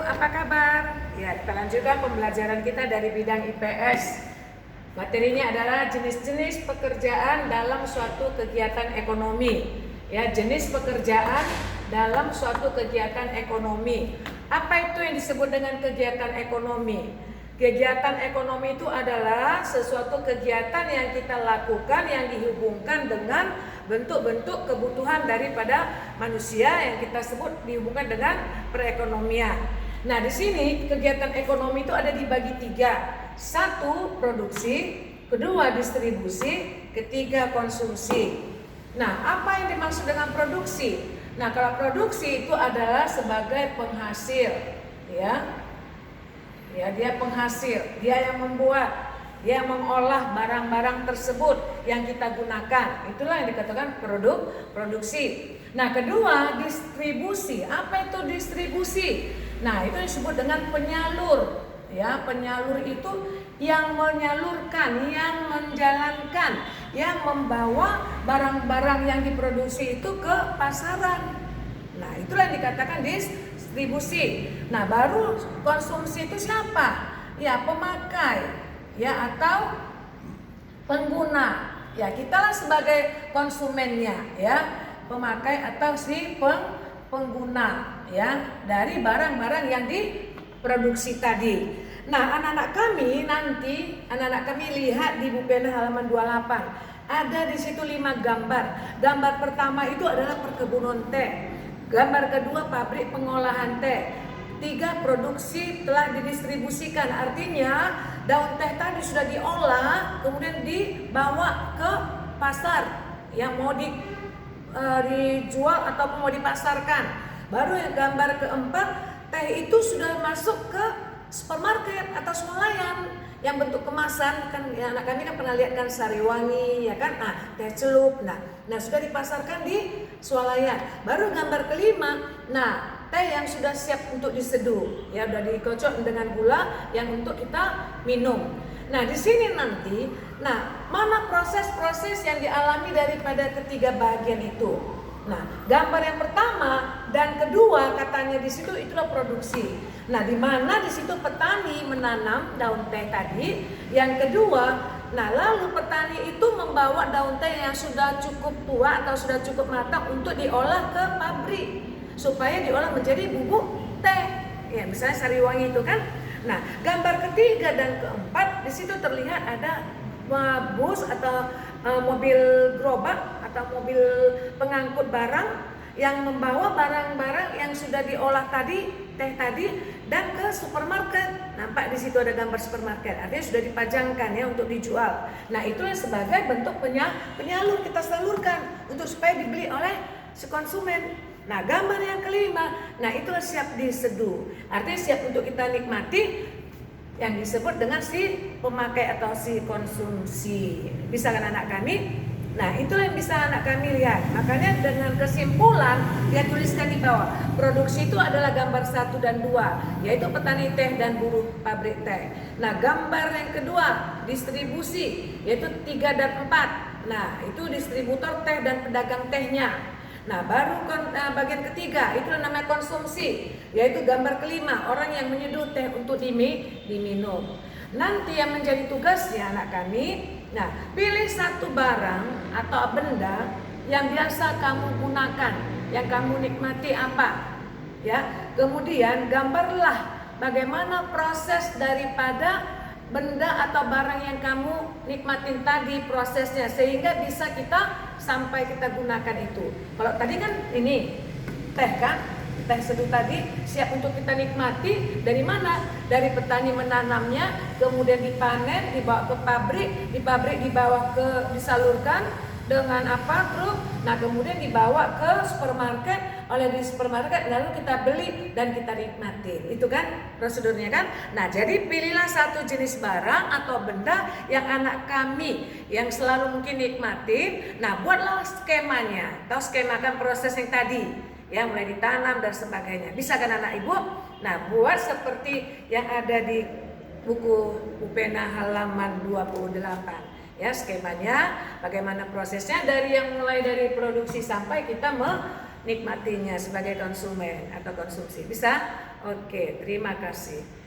apa kabar? Ya, kita lanjutkan pembelajaran kita dari bidang IPS. Materinya adalah jenis-jenis pekerjaan dalam suatu kegiatan ekonomi. Ya, jenis pekerjaan dalam suatu kegiatan ekonomi. Apa itu yang disebut dengan kegiatan ekonomi? Kegiatan ekonomi itu adalah sesuatu kegiatan yang kita lakukan yang dihubungkan dengan bentuk-bentuk kebutuhan daripada manusia yang kita sebut dihubungkan dengan perekonomian. Nah, di sini kegiatan ekonomi itu ada dibagi tiga. Satu, produksi. Kedua, distribusi. Ketiga, konsumsi. Nah, apa yang dimaksud dengan produksi? Nah, kalau produksi itu adalah sebagai penghasil, ya. Ya, dia penghasil, dia yang membuat, dia yang mengolah barang-barang tersebut yang kita gunakan. Itulah yang dikatakan produksi. Nah, kedua, distribusi. Apa itu distribusi? Nah, itu disebut dengan penyalur. Ya, penyalur itu yang menyalurkan, yang menjalankan, yang membawa barang-barang yang diproduksi itu ke pasaran. Nah, itulah yang dikatakan distribusi. Nah, baru konsumsi itu siapa? Ya, pemakai, ya, atau pengguna. Ya, kitalah sebagai konsumennya, ya, pemakai atau si pengguna, ya, dari barang-barang yang diproduksi tadi. Nah, anak-anak kami lihat di buku pena halaman 28. Ada di situ 5 gambar. Gambar pertama itu adalah perkebunan teh. Gambar kedua, pabrik pengolahan teh. 3, produksi telah didistribusikan. Artinya daun teh tadi sudah diolah, kemudian dibawa ke pasar yang mau dijual ataupun mau dipasarkan. Baru yang gambar keempat, teh itu sudah masuk ke supermarket atau swalayan yang bentuk kemasan. Kan ya, anak kami kan pernah lihat kan Sariwangi, ya kan, teh celup. Nah sudah dipasarkan di swalayan. Baru gambar kelima, teh yang sudah siap untuk diseduh, ya, udah dikocok dengan gula yang untuk kita minum. Nah, di sini nanti, mana proses-proses yang dialami daripada ketiga bagian itu? Nah, gambar yang pertama dan kedua katanya di situ itulah produksi. Nah, di mana di situ petani menanam daun teh tadi. Yang kedua, lalu petani itu membawa daun teh yang sudah cukup tua atau sudah cukup matang untuk diolah ke pabrik supaya diolah menjadi bubuk teh. Ya, misalnya Sariwangi itu kan. Nah, gambar ketiga dan keempat di situ terlihat ada bus atau mobil gerobak atau mobil pengangkut barang yang membawa barang-barang yang sudah diolah tadi, teh tadi, dan ke supermarket. Nampak di situ ada gambar supermarket, artinya sudah dipajangkan ya untuk dijual. Nah, itulah sebagai bentuk penyalur, kita salurkan untuk supaya dibeli oleh si konsumen. Nah, gambar yang kelima, itulah siap diseduh, artinya siap untuk kita nikmati, yang disebut dengan si pemakai atau si konsumsi. Bisa kan anak kami? Nah, itulah yang bisa anak kami lihat. Makanya dengan kesimpulan dia tuliskan di bawah. Produksi itu adalah gambar 1 dan 2, yaitu petani teh dan buruh pabrik teh. Nah, gambar yang kedua distribusi, yaitu 3 dan 4. Nah, itu distributor teh dan pedagang tehnya. Nah, baru bagian ketiga itu namanya konsumsi, yaitu gambar kelima, orang yang menyeduh teh untuk diminum. Nanti yang menjadi tugasnya anak kami, pilih satu barang atau benda yang biasa kamu gunakan, yang kamu nikmati apa, ya. Kemudian gambarlah bagaimana proses daripada benda atau barang yang kamu nikmatin tadi, prosesnya, sehingga bisa kita sampai kita gunakan itu. Kalau tadi kan ini teh kan, teh seduh tadi siap untuk kita nikmati. Dari mana? Dari petani menanamnya, kemudian dipanen, dibawa ke pabrik, di pabrik disalurkan dengan truk. Nah, kemudian dibawa ke supermarket, oleh di supermarket lalu kita beli dan kita nikmati. Itu kan prosedurnya kan? Nah, jadi pilihlah satu jenis barang atau benda yang anak kami yang selalu mungkin nikmatin. Nah, buatlah skemanya atau skemakan proses yang tadi, ya, mulai ditanam dan sebagainya. Bisa kan anak ibu? Nah, buat seperti yang ada di buku pena halaman 28. Ya, skemanya bagaimana prosesnya mulai dari produksi sampai kita menikmatinya sebagai konsumen atau konsumsi. Bisa? Oke, terima kasih.